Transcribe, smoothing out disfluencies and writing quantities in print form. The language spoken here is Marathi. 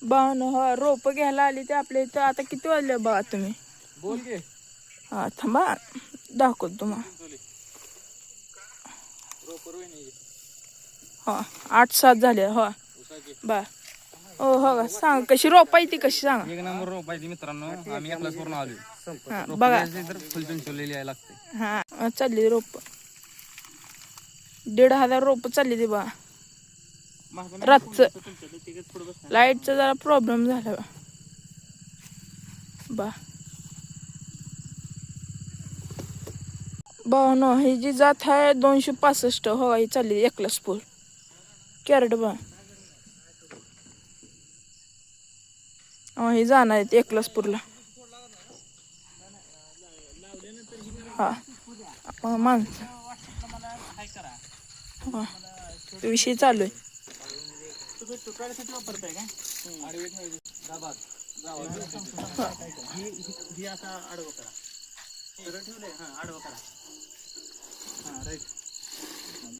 बाण हा रोप घ्यायला आली ते आपल्या इथं आता किती वाजले बघा तुम्ही. बोल घे. हा थांबा दाखवतो तुम्हाला. हा 8-7 झाले हो बा. हो हो सांग कशी रोपायची कशी सांगा. एक नंबर रोपायची मित्रांनो. आम्ही एकलाच वरून आलोय. हा बघा तर फुल पेन्सिल यायला लागते. हा चालली रोप 1,500 रोप चालली ती बा. रातचं लाईटचा जरा प्रॉब्लेम झाला बा. भावनो ही जी जात आहे 265 हो ही चालली एकलाच फुल कॅरेट बा. हे जाणार आहेत एकलासपूरला. हा माणसं हा विषय चालू आहे. वापरताय का ही असा आडवं करा. ठेवलंय हा आडवं करा. हा राईट.